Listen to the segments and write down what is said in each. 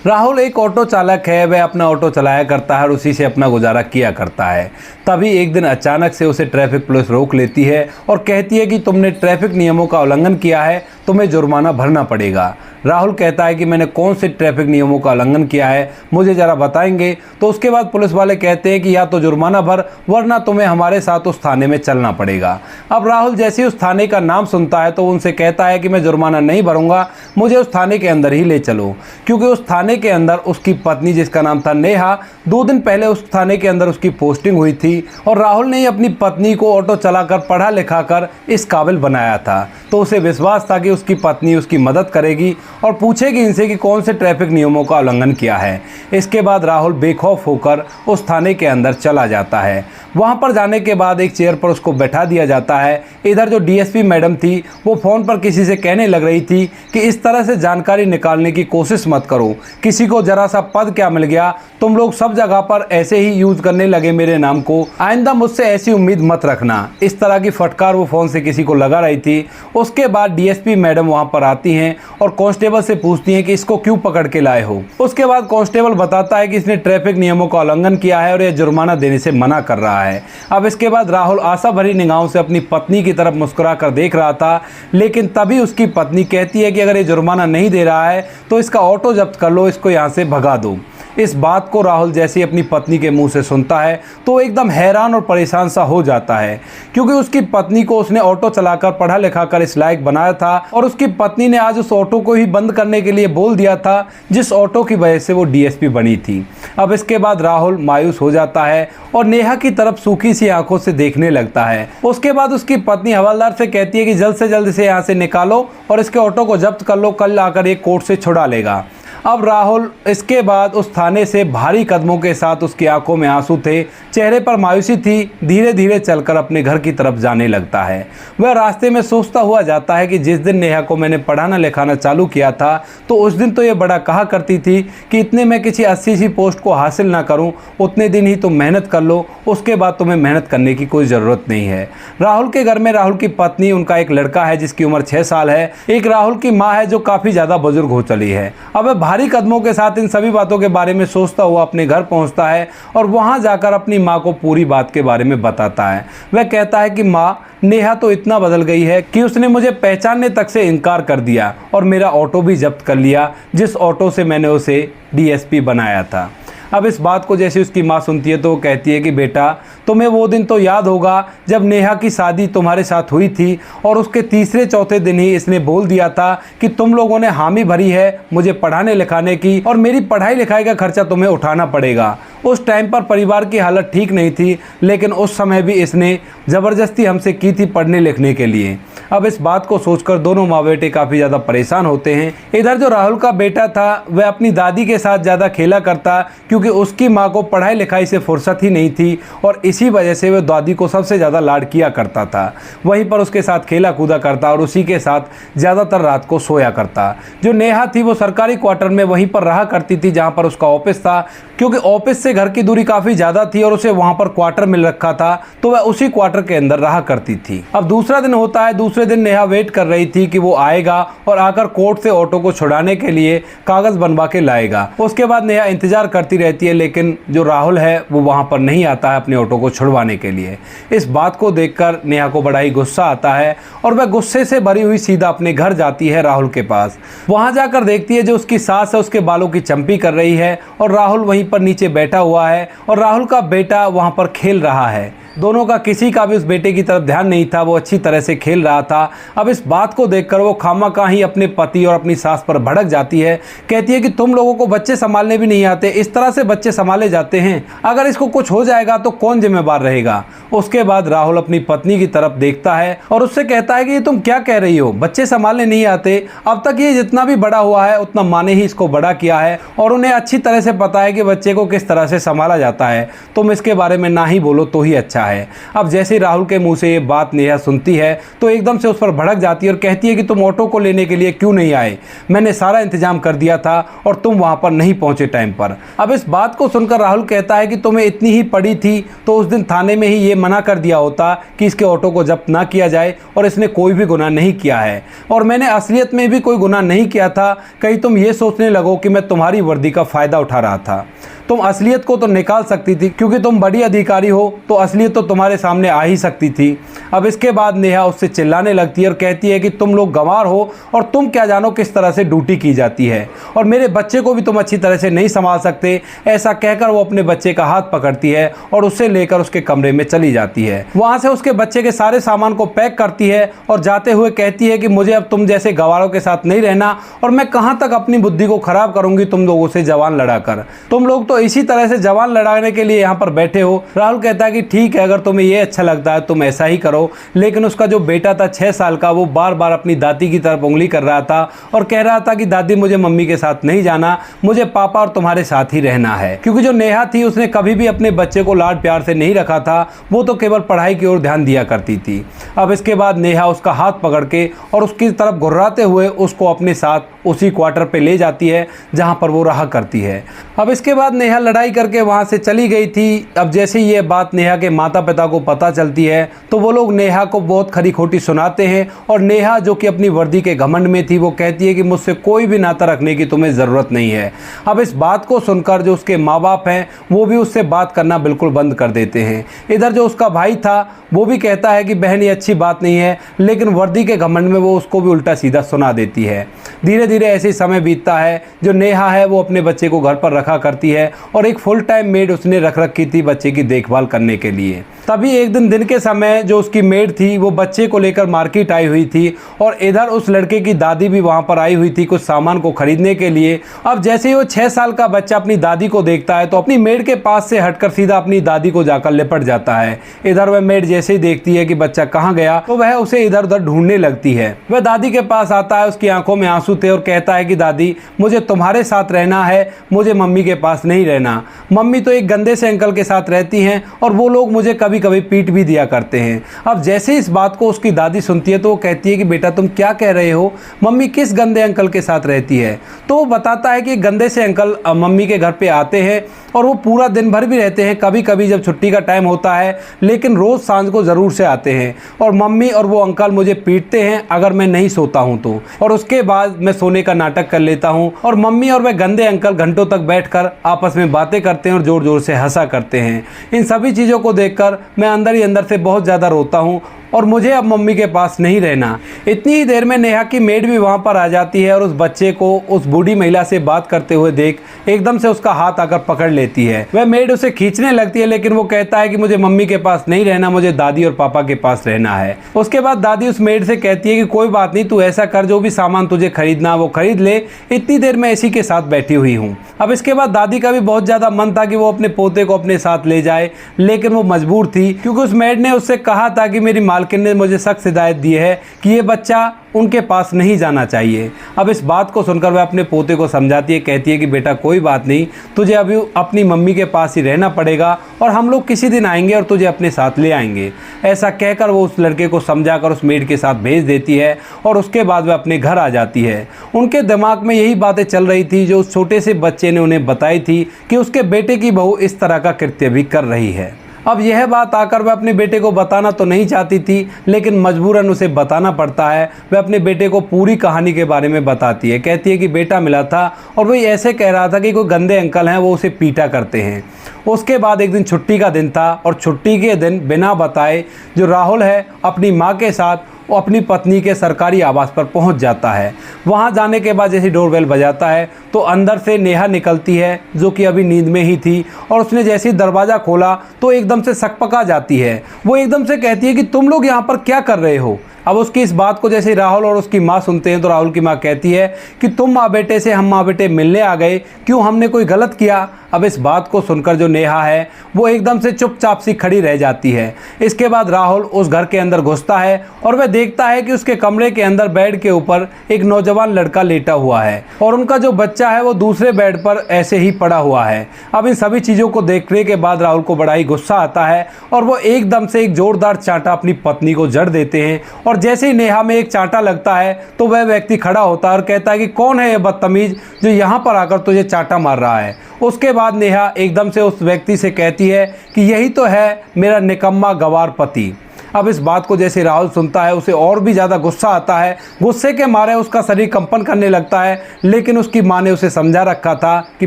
राहुल एक ऑटो चालक है। वह अपना ऑटो चलाया करता है और उसी से अपना गुजारा किया करता है। तभी एक दिन अचानक से उसे ट्रैफिक पुलिस रोक लेती है और कहती है कि तुमने ट्रैफिक नियमों का उल्लंघन किया है, तुम्हें जुर्माना भरना पड़ेगा। राहुल कहता है कि मैंने कौन से ट्रैफिक नियमों का उल्लंघन किया है, मुझे ज़रा बताएंगे। तो उसके बाद पुलिस वाले कहते हैं कि या तो जुर्माना भर, वरना तुम्हें हमारे साथ उस थाने में चलना पड़ेगा। अब राहुल जैसे ही उस थाने का नाम सुनता है तो उनसे कहता है कि मैं जुर्माना नहीं भरूंगा, मुझे उस थाने के अंदर ही ले चलो। क्योंकि उस थाने के अंदर उसकी पत्नी, जिसका नाम था नेहा, 2 दिन पहले उस थाने के अंदर उसकी पोस्टिंग हुई थी और राहुल ने अपनी पत्नी को ऑटो चलाकर, पढ़ा लिखा कर इस काबिल बनाया था। तो उसे विश्वास था कि उसकी पत्नी उसकी मदद करेगी और पूछेगी इनसे कि कौन से ट्रैफिक नियमों का उल्लंघन किया है। इसके बाद राहुल बेखौफ होकर उस थाने के अंदर चला जाता है। वहां पर जाने के बाद एक चेयर पर उसको बैठा दिया जाता है। इधर जो डीएसपी मैडम थी वो फ़ोन पर किसी से कहने लग रही थी कि इस तरह से जानकारी निकालने की कोशिश मत करो, किसी को जरा सा पद क्या मिल गया, तुम लोग सब जगह पर ऐसे ही यूज़ करने लगे मेरे नाम को, आइंदा मुझसे ऐसी उम्मीद मत रखना। इस तरह की फटकार वो फ़ोन से किसी को लगा रही थी। उसके बाद डीएसपी मैडम वहां पर आती हैं और कांस्टेबल से पूछती हैं कि इसको क्यों पकड़ के लाए हो। उसके बाद कांस्टेबल बताता है कि इसने ट्रैफिक नियमों का उल्लंघन किया है और यह जुर्माना देने से मना कर रहा है। अब इसके बाद राहुल आशा भरी निगाहों से अपनी पत्नी की तरफ मुस्कुरा कर देख रहा था, लेकिन तभी उसकी पत्नी कहती है कि अगर ये जुर्माना नहीं दे रहा है तो इसका ऑटो जब्त कर लो, इसको यहाँ से भगा दो। इस बात को राहुल जैसे ही अपनी पत्नी के मुंह से सुनता है तो एकदम हैरान और परेशान सा हो जाता है, क्योंकि उसकी पत्नी को उसने ऑटो चलाकर, पढ़ा लिखा कर इस लायक बनाया था और उसकी पत्नी ने आज उस ऑटो को ही बंद करने के लिए बोल दिया था जिस ऑटो की वजह से वो डीएसपी बनी थी। अब इसके बाद राहुल मायूस हो जाता है और नेहा की तरफ सूखी सी आंखों से देखने लगता है। उसके बाद उसकी पत्नी हवलदार से कहती है कि जल्द से जल्द इसे यहाँ से निकालो और इसके ऑटो को जब्त कर लो, कल आकर ये कोर्ट से छुड़ा लेगा। अब राहुल इसके बाद उस थाने से भारी कदमों के साथ, उसकी आंखों में आंसू थे, चेहरे पर मायूसी थी, धीरे धीरे चलकर अपने घर की तरफ जाने लगता है। वह रास्ते में सोचता हुआ जाता है कि जिस दिन नेहा को मैंने पढ़ाना लिखाना चालू किया था तो उस दिन तो ये बड़ा कहा करती थी कि इतने मैं किसी 80 सी पोस्ट को हासिल ना करूं, उतने दिन ही तुम मेहनत कर लो, उसके बाद तुम्हें मेहनत करने की कोई ज़रूरत नहीं है। राहुल के घर में राहुल की पत्नी, उनका एक लड़का है जिसकी उम्र 6 साल है, एक राहुल की माँ है जो काफ़ी ज़्यादा बुजुर्ग हो चली है। अब भारी कदमों के साथ इन सभी बातों के बारे में सोचता हुआ अपने घर पहुंचता है और वहां जाकर अपनी मां को पूरी बात के बारे में बताता है। वह कहता है कि मां, नेहा तो इतना बदल गई है कि उसने मुझे पहचानने तक से इनकार कर दिया और मेरा ऑटो भी जब्त कर लिया, जिस ऑटो से मैंने उसे डीएसपी बनाया था। अब इस बात को जैसे उसकी माँ सुनती है तो वो कहती है कि बेटा, तुम्हें वो दिन तो याद होगा जब नेहा की शादी तुम्हारे साथ हुई थी और उसके तीसरे चौथे दिन ही इसने बोल दिया था कि तुम लोगों ने हामी भरी है मुझे पढ़ाने लिखाने की और मेरी पढ़ाई लिखाई का खर्चा तुम्हें उठाना पड़ेगा। उस टाइम पर परिवार की हालत ठीक नहीं थी, लेकिन उस समय भी इसने ज़बरदस्ती हमसे की थी पढ़ने लिखने के लिए। अब इस बात को सोचकर दोनों माँ बेटे काफ़ी ज़्यादा परेशान होते हैं। इधर जो राहुल का बेटा था वह अपनी दादी के साथ ज़्यादा खेला करता, क्योंकि उसकी माँ को पढ़ाई लिखाई से फुर्सत ही नहीं थी और इसी वजह से वह दादी को सबसे ज़्यादा लाड किया करता था। वहीं पर उसके साथ खेला कूदा करता और उसी के साथ ज़्यादातर रात को सोया करता। जो नेहा थी वो सरकारी क्वार्टर में वहीं पर रहा करती थी जहाँ पर उसका ऑफिस था, क्योंकि ऑफिस से घर की दूरी काफ़ी ज़्यादा थी और उसे वहाँ पर क्वार्टर मिल रखा था, तो वह उसी क्वार्टर के अंदर रहा करती थी। अब दूसरा दिन होता है। दूसरे दिन नेहा वेट कर रही थी कि वो आएगा और आकर कोर्ट से ऑटो को छुड़ाने के लिए कागज़ बनवा के लाएगा। उसके बाद नेहा इंतजार करती रहती है, लेकिन जो राहुल है वो वहाँ पर नहीं आता है अपने ऑटो को छुड़वाने के लिए। इस बात को देखकर नेहा को बड़ा ही गुस्सा आता है और वह गुस्से से भरी हुई सीधा अपने घर जाती है राहुल के पास। वहाँ जाकर देखती है जो उसकी सास है उसके बालों की चंपी कर रही है और राहुल वहीं पर नीचे बैठा हुआ है और राहुल का बेटा वहाँ पर खेल रहा है। दोनों का किसी का भी उस बेटे की तरफ ध्यान नहीं था, वो अच्छी तरह से खेल रहा था। अब इस बात को देखकर वो खामखा ही अपने पति और अपनी सास पर भड़क जाती है। कहती है कि तुम लोगों को बच्चे संभालने भी नहीं आते, इस तरह से बच्चे संभाले जाते हैं, अगर इसको कुछ हो जाएगा तो कौन जिम्मेदार रहेगा। उसके बाद राहुल अपनी पत्नी की तरफ देखता है और उससे कहता है कि ये तुम क्या कह रही हो, बच्चे संभालने नहीं आते, अब तक ये जितना भी बड़ा हुआ है उतना माँ ने ही इसको बड़ा किया है और उन्हें अच्छी तरह से पता है कि बच्चे को किस तरह से संभाला जाता है, तुम इसके बारे में ना ही बोलो तो ही अच्छा अच्छा है। अब जैसे राहुल के मुंह से ये बात नेहा सुनती है तो एकदम से उस पर भड़क जाती है और कहती है कि तुम ऑटो को लेने के लिए क्यों नहीं आए, मैंने सारा इंतजाम कर दिया था और तुम वहां पर नहीं पहुंचे टाइम पर। अब इस बात को सुनकर राहुल कहता है कि तुम्हें इतनी ही पड़ी थी तो उस दिन थाने में ही ये मना कर दिया होता कि इसके ऑटो को जब्त ना किया जाए और इसने कोई भी गुनाह नहीं किया है और मैंने असलियत में भी कोई गुनाह नहीं किया था, कहीं तुम ये सोचने लगो कि मैं तुम्हारी वर्दी का फ़ायदा उठा रहा था। तुम असलियत को तो निकाल सकती थी, क्योंकि तुम बड़ी अधिकारी हो तो असलियत तो तुम्हारे सामने आ ही सकती थी। अब इसके बाद नेहा उससे चिल्लाने लगती है और कहती है कि तुम लोग गंवार हो और तुम क्या जानो किस तरह से ड्यूटी की जाती है और मेरे बच्चे को भी तुम अच्छी तरह से नहीं संभाल सकते। ऐसा कहकर वो अपने बच्चे का हाथ पकड़ती है और उसे लेकर उसके कमरे में चली जाती है। वहाँ से उसके बच्चे के सारे सामान को पैक करती है और जाते हुए कहती है कि मुझे अब तुम जैसे गंवारों के साथ नहीं रहना और मैं कहाँ तक अपनी बुद्धि को खराब करूंगी तुम लोगों से जवान लड़ाकर। तुम लोग तो इसी तरह से जवान लड़ाने के लिए यहाँ पर बैठे हो। राहुल कहता है कि ठीक है, अगर तुम्हें ये अच्छा लगता है तुम ऐसा ही करो। लेकिन उसका जो बेटा था 6 साल का, वो बार बार अपनी दादी की तरफ उंगली कर रहा था और कह रहा था कि दादी मुझे मम्मी के साथ नहीं जाना, मुझे पापा और तुम्हारे साथ ही रहना है। क्योंकि जो नेहा थी उसने कभी भी अपने बच्चे को लाड प्यार से नहीं रखा था, वो तो केवल पढ़ाई की ओर ध्यान दिया करती थी। अब इसके बाद नेहा उसका हाथ पकड़ के और उसकी तरफ घुर्राते हुए उसको अपने साथ उसी क्वार्टर पे ले जाती है जहां पर वो रहा करती है। अब इसके बाद नेहा लड़ाई करके वहां से चली गई थी। अब जैसे ये बात नेहा के माता पिता को पता चलती है तो वो लोग नेहा को बहुत खरी खोटी सुनाते हैं और नेहा जो कि अपनी वर्दी के घमंड में थी वो कहती है कि मुझसे कोई भी नाता रखने की तुम्हें ज़रूरत नहीं है। अब इस बात को सुनकर जो उसके माँ बाप हैं वो भी उससे बात करना बिल्कुल बंद कर देते हैं। इधर जो उसका भाई था वो भी कहता है कि बहन ये अच्छी बात नहीं है, लेकिन वर्दी के घमंड में वो उसको भी उल्टा सीधा सुना देती है। धीरे धीरे ऐसे ही समय बीतता है। जो नेहा है वो अपने बच्चे को घर पर रखा करती है और एक फुल टाइम मेड उसने रख रखी थी बच्चे की देखभाल करने के लिए। तभी एक दिन के समय जो उसकी मेड थी वो बच्चे को लेकर मार्केट आई हुई थी और इधर उस लड़के की दादी भी वहां पर आई हुई थी कुछ सामान को खरीदने के लिए। अब जैसे ही वो 6 साल का बच्चा अपनी दादी को देखता है तो अपनी मेड के पास से हटकर सीधा अपनी दादी को जाकर लिपट जाता है। इधर वह मेड जैसे ही देखती है कि बच्चा कहाँ गया तो वह उसे इधर उधर ढूंढने लगती है। वह दादी के पास आता है, उसकी आंखों में आंसू थे और कहता है कि दादी मुझे तुम्हारे साथ रहना है, मुझे मम्मी के पास नहीं रहना। मम्मी तो एक गंदे से अंकल के साथ रहती हैं और वो लोग मुझे कभी कभी पीट भी दिया करते हैं। अब जैसे इस बात को उसकी दादी सुनती है तो वो कहती है कि बेटा तुम क्या कह रहे हो, मम्मी किस गंदे अंकल के साथ रहती है। तो वो बताता है कि गंदे से अंकल मम्मी के घर पे आते हैं और वो पूरा दिन भर भी रहते हैं, कभी कभी जब छुट्टी का टाइम होता है, लेकिन रोज़ सांझ को ज़रूर से आते हैं और मम्मी और वो अंकल मुझे पीटते हैं अगर मैं नहीं सोता हूँ तो, और उसके बाद मैं सोने का नाटक कर लेता हूँ और मम्मी और वह गंदे अंकल घंटों तक बैठकर आपस में बातें करते हैं और ज़ोर ज़ोर से हंसा करते हैं। इन सभी चीज़ों को देखकर मैं अंदर ही अंदर से बहुत ज़्यादा रोता हूँ और मुझे अब मम्मी के पास नहीं रहना। इतनी ही देर में नेहा की मेड भी वहाँ पर आ जाती है और उस बच्चे को उस बूढ़ी महिला से बात करते हुए देख एकदम से उसका हाथ आकर पकड़ लेती है। वह मेड उसे खींचने लगती है लेकिन वो कहता है कि मुझे मम्मी के पास नहीं रहना, मुझे दादी और पापा के पास रहना है। उसके बाद दादी उस मेड से कहती है कि कोई बात नहीं, तू ऐसा कर, जो भी सामान तुझे खरीदना वो खरीद ले, इतनी देर में इसी के साथ बैठी हुई हूँ। अब इसके बाद दादी का भी बहुत ज़्यादा मन था कि वो अपने पोते को अपने साथ ले जाए, लेकिन वो मजबूर थी क्योंकि उस मेड ने उससे कहा था कि मेरी मालकिन ने मुझे सख्त हिदायत दी है कि ये बच्चा उनके पास नहीं जाना चाहिए। अब इस बात को सुनकर वह अपने पोते को समझाती है, कहती है कि बेटा कोई बात नहीं, तुझे अभी अपनी मम्मी के पास ही रहना पड़ेगा और हम लोग किसी दिन आएंगे और तुझे अपने साथ ले आएंगे। ऐसा कहकर वो उस लड़के को समझाकर उस मेड के साथ भेज देती है और उसके बाद वह अपने घर आ जाती है। उनके दिमाग में यही बातें चल रही थी जो उस छोटे से बच्चे ने उन्हें बताई थी कि उसके बेटे की बहू इस तरह का कृत्य भी कर रही है। अब यह बात आकर वह अपने बेटे को बताना तो नहीं चाहती थी, लेकिन मजबूरन उसे बताना पड़ता है। वह अपने बेटे को पूरी कहानी के बारे में बताती है, कहती है कि बेटा मिला था और वही ऐसे कह रहा था कि कोई गंदे अंकल हैं वो उसे पीटा करते हैं। उसके बाद एक दिन छुट्टी का दिन था और छुट्टी के दिन बिना बताए जो राहुल है अपनी माँ के साथ वो अपनी पत्नी के सरकारी आवास पर पहुंच जाता है। वहां जाने के बाद जैसे डोरबेल बजाता है तो अंदर से नेहा निकलती है जो कि अभी नींद में ही थी, और उसने जैसे ही दरवाज़ा खोला तो एकदम से सकपका जाती है। वो एकदम से कहती है कि तुम लोग यहाँ पर क्या कर रहे हो, अब उसकी इस बात को जैसे राहुल और उसकी माँ सुनते हैं तो राहुल की माँ कहती है कि तुम माँ बेटे से हम माँ बेटे मिलने आ गए, क्यों हमने कोई गलत किया। अब इस बात को सुनकर जो नेहा है वो एकदम से चुपचाप सी खड़ी रह जाती है। इसके बाद राहुल उस घर के अंदर घुसता है और वह देखता है कि उसके कमरे के अंदर बेड के ऊपर एक नौजवान लड़का लेटा हुआ है और उनका जो बच्चा है वो दूसरे बेड पर ऐसे ही पड़ा हुआ है। अब इन सभी चीज़ों को देखने के बाद राहुल को बड़ा ही गुस्सा आता है और वो एकदम से एक जोरदार चांटा अपनी पत्नी को जड़ देते हैं। और जैसे ही नेहा में एक चांटा लगता है तो वह व्यक्ति खड़ा होता है और कहता है कि कौन है ये बदतमीज जो यहाँ पर आकर तुझे चांटा मार रहा है। उसके बाद नेहा एकदम से उस व्यक्ति से कहती है कि यही तो है मेरा निकम्मा गवार पति। अब इस बात को जैसे राहुल सुनता है उसे और भी ज़्यादा गुस्सा आता है। गुस्से के मारे उसका शरीर कंपन करने लगता है, लेकिन उसकी माँ ने उसे समझा रखा था कि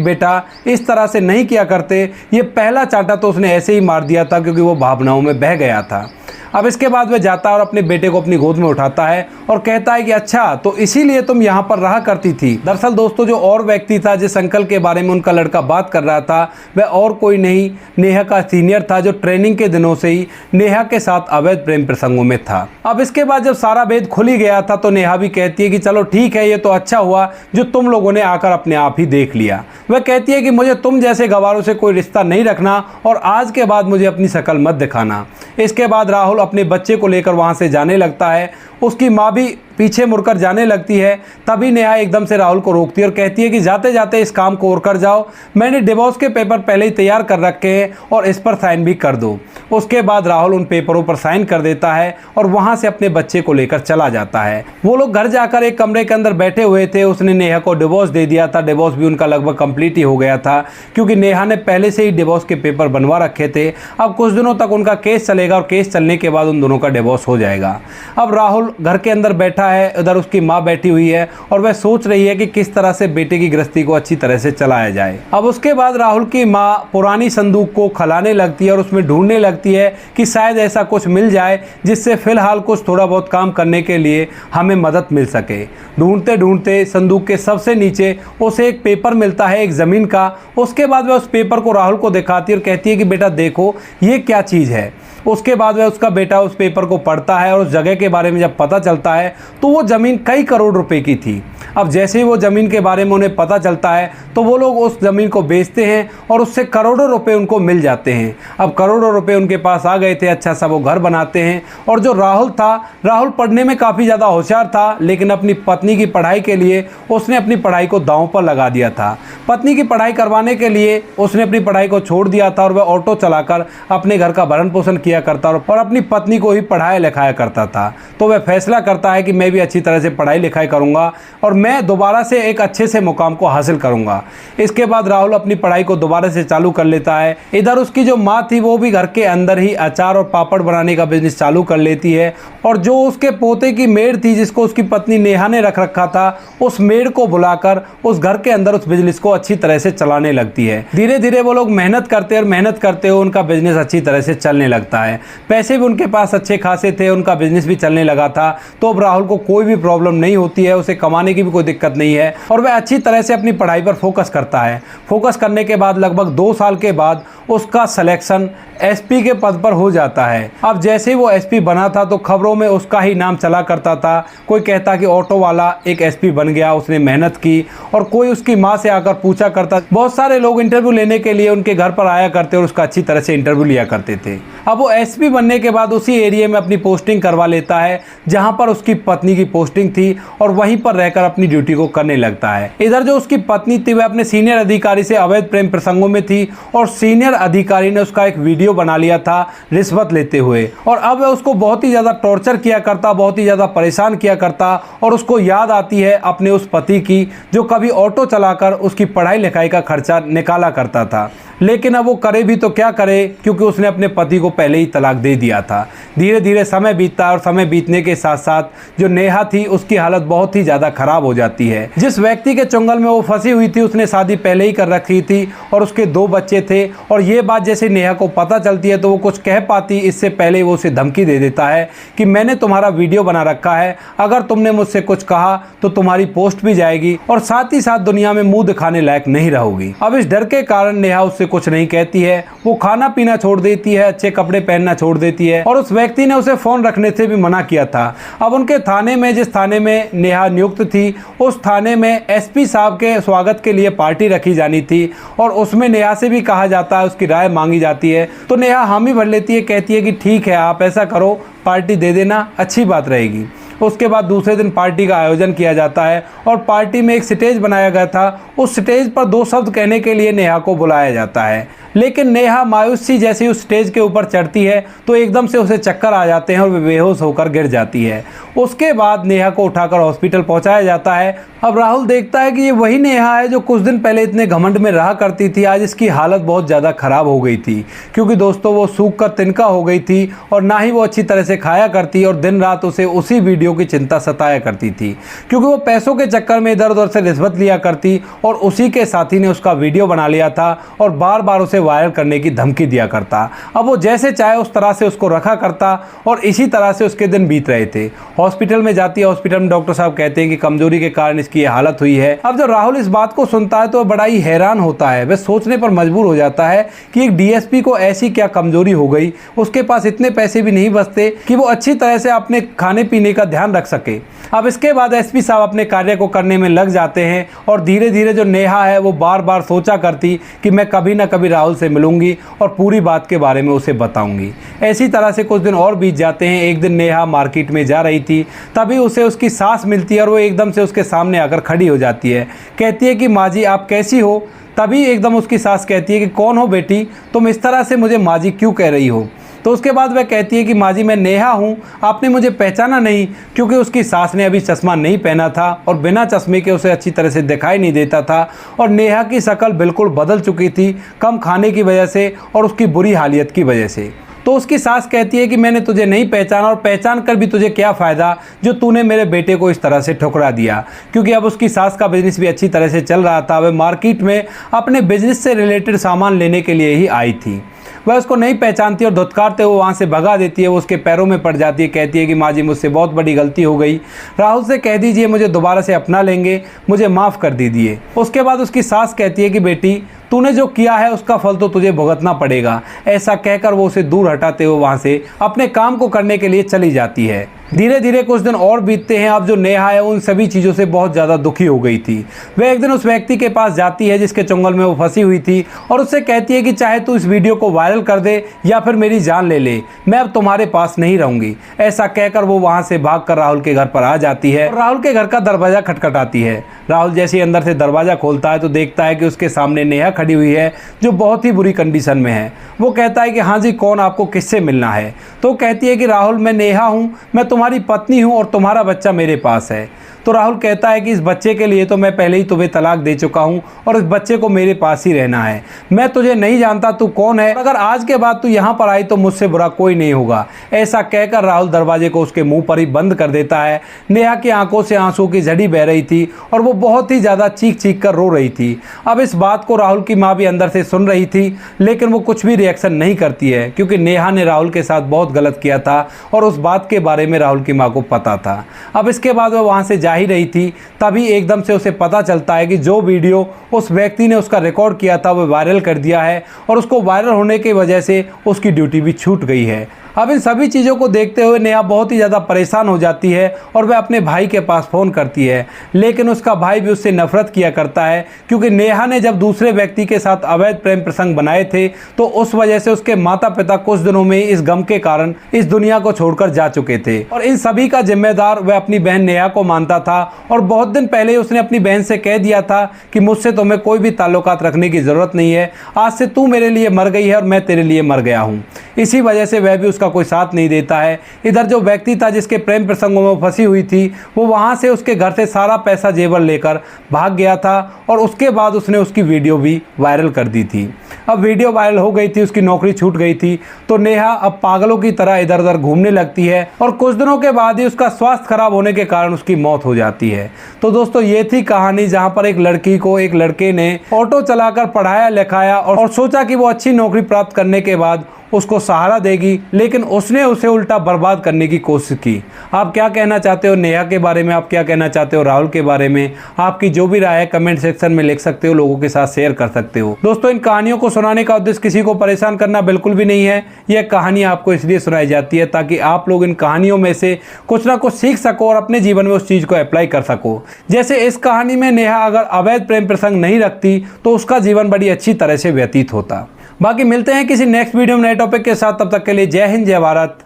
बेटा इस तरह से नहीं किया करते। ये पहला चांटा तो उसने ऐसे ही मार दिया था क्योंकि वो भावनाओं में बह गया था। अब इसके बाद वह जाता है और अपने बेटे को अपनी गोद में उठाता है और कहता है कि अच्छा तो इसीलिए तुम यहाँ पर रहा करती थी। दरअसल दोस्तों जो और व्यक्ति था जिस अंकल के बारे में उनका लड़का बात कर रहा था वह और कोई नहीं नेहा का सीनियर था, जो ट्रेनिंग के दिनों से ही नेहा के साथ अवैध प्रेम प्रसंगों में था। अब इसके बाद जब सारा भेद खुल ही गया था तो नेहा भी कहती है कि चलो ठीक है, ये तो अच्छा हुआ जो तुम लोगों ने आकर अपने आप ही देख लिया। वह कहती है कि मुझे तुम जैसे गवारों से कोई रिश्ता नहीं रखना और आज के बाद मुझे अपनी शक्ल मत दिखाना। इसके बाद राहुल अपने बच्चे को लेकर वहां से जाने लगता है। उसकी माँ भी पीछे मुड़कर जाने लगती है। तभी नेहा एकदम से राहुल को रोकती है और कहती है कि जाते जाते इस काम को और कर जाओ, मैंने डिवोर्स के पेपर पहले ही तैयार कर रखे हैं और इस पर साइन भी कर दो। उसके बाद राहुल उन पेपरों पर साइन कर देता है और वहां से अपने बच्चे को लेकर चला जाता है। वो लोग घर जाकर एक कमरे के अंदर बैठे हुए थे। उसने नेहा को डिवोर्स दे दिया था। डिवोर्स भी उनका लगभग कंप्लीट ही हो गया था क्योंकि नेहा ने पहले से ही डिवोर्स के पेपर बनवा रखे थे। अब कुछ दिनों तक उनका केस चलेगा और केस चलने के बाद उन दोनों का डिवोर्स हो जाएगा। अब राहुल घर के अंदर बैठा है, उधर उसकी माँ बैठी हुई है और वह सोच रही है कि किस तरह से बेटे की गृहस्थी को अच्छी तरह से चलाया जाए। अब उसके बाद राहुल की माँ पुरानी संदूक को खलाने लगती है और उसमें ढूंढने लगती है कि शायद ऐसा कुछ मिल जाए जिससे फिलहाल कुछ थोड़ा बहुत काम करने के लिए हमें मदद मिल सके। ढूंढते ढूंढते संदूक के सबसे नीचे उसे एक पेपर मिलता है, एक ज़मीन का। उसके बाद वह उस पेपर को राहुल को दिखाती है और कहती है कि बेटा देखो ये क्या चीज़ है। उसके बाद वह उसका बेटा उस पेपर को पढ़ता है और उस जगह के बारे में जब पता चलता है तो वो ज़मीन कई करोड़ रुपए की थी। अब जैसे ही वो ज़मीन के बारे में उन्हें पता चलता है तो वो लोग उस ज़मीन को बेचते हैं और उससे करोड़ों रुपए उनको मिल जाते हैं। अब करोड़ों रुपए उनके पास आ गए थे। अच्छा सा वो घर बनाते हैं और जो राहुल था, राहुल पढ़ने में काफ़ी ज़्यादा होशियार था, लेकिन अपनी पत्नी की पढ़ाई के लिए उसने अपनी पढ़ाई को दांव पर लगा दिया था। पत्नी की पढ़ाई करवाने के लिए उसने अपनी पढ़ाई को छोड़ दिया था और वह ऑटो चलाकर अपने घर का भरण पोषण किया करता और अपनी पत्नी को ही पढ़ाया लिखाया करता था। तो वह फैसला करता है कि मैं भी अच्छी तरह से पढ़ाई लिखाई करूंगा और मैं दोबारा से एक अच्छे से मुकाम को हासिल करूंगा। इसके बाद राहुल अपनी पढ़ाई को दोबारा से चालू कर लेता है। इधर उसकी जो माँ थी वो भी घर के अंदर ही अचार और पापड़ बनाने का बिजनेस चालू कर लेती है और जो उसके पोते की मेड थी जिसको उसकी पत्नी नेहा ने रख रखा था, उस मेड को बुलाकर उस घर के अंदर उस बिजनेस को अच्छी तरह से चलाने लगती है। धीरे धीरे वो लोग मेहनत करते और मेहनत करते हुए उनका बिजनेस अच्छी तरह से चलने लगता है। पैसे भी उनके पास अच्छे खासे थे, उनका बिजनेस भी चलने लगा था। तो अब राहुल को कोई भी प्रॉब्लम नहीं होती है, उसे कमाने की भी कोई दिक्कत नहीं है और वह अच्छी तरह से अपनी पढ़ाई पर फोकस करता है। फोकस करने के बाद लगभग 2 साल के बाद उसका सिलेक्शन एसपी के पद पर हो जाता है। अब जैसे ही वो एसपी बना था तो खबरों में उसका ही नाम चला करता था। कोई कहता कि ऑटो वाला एक एसपी बन गया, उसने मेहनत की, और कोई उसकी माँ से आकर पूछा करता। बहुत सारे लोग इंटरव्यू लेने के लिए उनके घर पर आया करते और उसका अच्छी तरह से इंटरव्यू लिया करते थे। अब वो एसपी बनने के बाद उसी एरिया में अपनी पोस्टिंग करवा लेता है जहां पर उसकी पत्नी की पोस्टिंग थी और वहीं पर रहकर अपनी ड्यूटी को करने लगता है। इधर जो उसकी पत्नी थी वह अपने सीनियर अधिकारी से अवैध प्रेम प्रसंगों में थी और सीनियर अधिकारी ने उसका एक वीडियो बना लिया था रिश्वत लेते हुए, और अब वह उसको बहुत ही ज़्यादा टॉर्चर किया करता, बहुत ही ज़्यादा परेशान किया करता। और उसको याद आती है अपने उस पति की जो कभी ऑटो चलाकर उसकी पढ़ाई लिखाई का खर्चा निकाला करता था। लेकिन अब वो करे भी तो क्या करे, क्योंकि उसने अपने पति को पहले ही तलाक दे दिया था। धीरे धीरे समय बीतता है और समय बीतने के साथ साथ जो नेहा थी उसकी हालत बहुत ही ज़्यादा खराब हो जाती है। जिस व्यक्ति के चुंगल में वो फंसी हुई थी उसने शादी पहले ही कर रखी थी और उसके 2 बच्चे थे। और ये बात जैसे नेहा को पता चलती है तो वो कुछ कह पाती इससे पहले वो उसे धमकी दे देता है कि मैंने तुम्हारा वीडियो बना रखा है, अगर तुमने मुझसे कुछ कहा तो तुम्हारी पोस्ट भी जाएगी और साथ ही साथ दुनिया में मुंह दिखाने लायक नहीं रहोगी। अब इस डर के कारण नेहा उससे कुछ नहीं कहती है, वो खाना पीना छोड़ देती है, अच्छे कपड़े पहनना छोड़ देती है और उस व्यक्ति ने उसे फ़ोन रखने से भी मना किया था। अब उनके थाने में, जिस थाने में नेहा नियुक्त थी, उस थाने में एसपी साहब के स्वागत के लिए पार्टी रखी जानी थी और उसमें नेहा से भी कहा जाता है, उसकी राय मांगी जाती है। तो नेहा हामी भर लेती है, कहती है कि ठीक है, आप ऐसा करो, पार्टी दे देना, अच्छी बात रहेगी। उसके बाद दूसरे दिन पार्टी का आयोजन किया जाता है और पार्टी में एक स्टेज बनाया गया था। उस स्टेज पर 2 शब्द कहने के लिए नेहा को बुलाया जाता है, लेकिन नेहा मायूसी जैसे उस स्टेज के ऊपर चढ़ती है तो एकदम से उसे चक्कर आ जाते हैं और वे बेहोश होकर गिर जाती है। उसके बाद नेहा को उठाकर हॉस्पिटल पहुंचाया जाता है। अब राहुल देखता है कि ये वही नेहा है जो कुछ दिन पहले इतने घमंड में रहा करती थी। आज इसकी हालत बहुत ज़्यादा ख़राब हो गई थी, क्योंकि दोस्तों वो सूख कर तिनका हो गई थी और ना ही वो अच्छी तरह से खाया करती और दिन रात उसे उसी वीडियो की चिंता सताया करती थी, क्योंकि वो पैसों के चक्कर में इधर उधर से रिश्वत लिया करती और उसी के साथी ने उसका वीडियो बना लिया था और बार बार उसे वायरल करने की धमकी दिया करता। अब वो जैसे चाहे उस तरह से उसको रखा करता और इसी तरह से उसके दिन बीत रहे थे। हॉस्पिटल में जाती है, हॉस्पिटल में डॉक्टर साहब कहते हैं कि कमजोरी के कारण इसकी ये हालत हुई है। अब जब राहुल इस बात को सुनता है तो बड़ा ही हैरान होता है। वह सोचने पर मजबूर हो जाता है कि एक डीएसपी को ऐसी क्या कमजोरी हो गई, उसके पास इतने पैसे भी नहीं बचते कि वो अच्छी तरह से अपने खाने पीने का ध्यान रख सके। अब इसके बाद एसपी साहब अपने कार्य को करने में लग जाते हैं और धीरे धीरे जो नेहा है वो बार बार सोचा करती कि मैं कभी ना कभी राहुल से मिलूंगी और पूरी बात के बारे में उसे बताऊंगी। ऐसी तरह से कुछ दिन और बीत जाते हैं। एक दिन नेहा मार्केट में जा रही थी, तभी उसे उसकी सास मिलती है और वो एकदम से उसके सामने आकर खड़ी हो जाती है। कहती है कि माँ जी आप कैसी हो? तभी एकदम उसकी सास कहती है कि कौन हो बेटी, तुम इस तरह से मुझे माँ जी क्यों कह रही हो? तो उसके बाद वह कहती है कि माँ जी मैं नेहा हूँ, आपने मुझे पहचाना नहीं, क्योंकि उसकी सास ने अभी चश्मा नहीं पहना था और बिना चश्मे के उसे अच्छी तरह से दिखाई नहीं देता था और नेहा की शक्ल बिल्कुल बदल चुकी थी, कम खाने की वजह से और उसकी बुरी हालियत की वजह से। तो उसकी सास कहती है कि मैंने तुझे नहीं पहचाना और पहचान कर भी तुझे क्या फ़ायदा जो तूने मेरे बेटे को इस तरह से ठुकरा दिया। क्योंकि अब उसकी सास का बिजनेस भी अच्छी तरह से चल रहा था। वह मार्केट में अपने बिजनेस से रिलेटेड सामान लेने के लिए ही आई थी। वह उसको नहीं पहचानती और धुतकारते हुए वहाँ से भगा देती है। वो उसके पैरों में पड़ जाती है, कहती है कि माँ जी मुझसे बहुत बड़ी गलती हो गई, राहुल से कह दीजिए मुझे दोबारा से अपना लेंगे, मुझे माफ़ कर दीजिए। उसके बाद उसकी सास कहती है कि बेटी तूने जो किया है उसका फल तो तुझे भुगतना पड़ेगा। ऐसा कहकर वो उसे दूर हटाते हुए वहाँ से अपने काम को करने के लिए चली जाती है। धीरे धीरे कुछ दिन और बीतते हैं। अब जो नेहा है उन सभी चीज़ों से बहुत ज़्यादा दुखी हो गई थी। वह एक दिन उस व्यक्ति के पास जाती है जिसके चुंगल में वो फंसी हुई थी और उससे कहती है कि चाहे तू इस वीडियो को वायरल कर दे या फिर मेरी जान ले ले, मैं अब तुम्हारे पास नहीं रहूँगी। ऐसा कहकर वो वहाँ से भागकर राहुल के घर पर आ जाती है और राहुल के घर का दरवाज़ा खटखटाती है। राहुल जैसे अंदर से दरवाज़ा खोलता है तो देखता है कि उसके सामने नेहा खड़ी हुई है जो बहुत ही बुरी कंडीशन में है। वो कहता है कि हाँ जी कौन, आपको किससे मिलना है? तो कहती है कि राहुल मैं नेहा हूँ, मैं तुम्हारी पत्नी हूँ और तुम्हारा बच्चा मेरे पास है। तो राहुल कहता है कि इस बच्चे के लिए तो मैं पहले ही तुम्हें तलाक दे चुका हूँ और इस बच्चे को मेरे पास ही रहना है। मैं तुझे नहीं जानता तू कौन है, अगर आज के बाद तू यहाँ पर आई तो मुझसे बुरा कोई नहीं होगा। ऐसा कहकर राहुल दरवाजे को उसके मुंह पर ही बंद कर देता है। नेहा की आंखों से आंसू की झड़ी बह रही थी और वो बहुत ही ज़्यादा चीख चीख कर रो रही थी। अब इस बात को राहुल की माँ भी अंदर से सुन रही थी, लेकिन वो कुछ भी रिएक्शन नहीं करती है, क्योंकि नेहा ने राहुल के साथ बहुत गलत किया था और उस बात के बारे में राहुल की माँ को पता था। अब इसके बाद वह वहाँ से जा ही रही थी, तभी एकदम से उसे पता चलता है कि जो वीडियो उस व्यक्ति ने उसका रिकॉर्ड किया था वो वायरल कर दिया है और उसको वायरल होने की वजह से उसकी ड्यूटी भी छूट गई है। अब इन सभी चीज़ों को देखते हुए नेहा बहुत ही ज़्यादा परेशान हो जाती है और वह अपने भाई के पास फ़ोन करती है, लेकिन उसका भाई भी उससे नफरत किया करता है, क्योंकि नेहा ने जब दूसरे व्यक्ति के साथ अवैध प्रेम प्रसंग बनाए थे तो उस वजह से उसके माता पिता कुछ दिनों में इस गम के कारण इस दुनिया को छोड़कर जा चुके थे और इन सभी का जिम्मेदार वह अपनी बहन नेहा को मानता था। और बहुत दिन पहले उसने अपनी बहन से कह दिया था कि मुझसे तुम्हें कोई भी ताल्लुकात रखने की ज़रूरत नहीं है, आज से तू मेरे लिए मर गई है और मैं तेरे लिए मर गया हूँ। इसी वजह से वह भी उसका कोई साथ नहीं देता है। इधर जो व्यक्ति था जिसके प्रेम प्रसंगों में फंसी हुई थी वो वहाँ से उसके घर से सारा पैसा जेवर लेकर भाग गया था और उसके बाद उसने उसकी वीडियो भी वायरल कर दी थी। अब वीडियो वायरल हो गई थी, उसकी नौकरी छूट गई थी, तो नेहा अब पागलों की तरह इधर उधर घूमने लगती है और कुछ दिनों के बाद ही उसका स्वास्थ्य खराब होने के कारण उसकी मौत हो जाती है। तो दोस्तों ये थी कहानी जहाँ पर एक लड़की को एक लड़के ने ऑटो चलाकर पढ़ाया लिखाया और सोचा कि वो अच्छी नौकरी प्राप्त करने के बाद उसको सहारा देगी, लेकिन उसने उसे उल्टा बर्बाद करने की कोशिश की। आप क्या कहना चाहते हो नेहा के बारे में, आप क्या कहना चाहते हो राहुल के बारे में? आपकी जो भी राय है कमेंट सेक्शन में लिख सकते हो, लोगों के साथ शेयर कर सकते हो। दोस्तों, इन कहानियों को सुनाने का उद्देश्य किसी को परेशान करना बिल्कुल भी नहीं है। यह कहानी आपको इसलिए सुनाई जाती है ताकि आप लोग इन कहानियों में से कुछ ना कुछ सीख सको और अपने जीवन में उस चीज को अप्लाई कर सको। जैसे इस कहानी में नेहा अगर अवैध प्रेम प्रसंग नहीं रखती तो उसका जीवन बड़ी अच्छी तरह से व्यतीत होता। बाकी मिलते हैं किसी नेक्स्ट वीडियो में नए टॉपिक के साथ। तब तक के लिए जय हिंद, जय भारत,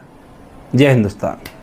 जय हिंदुस्तान।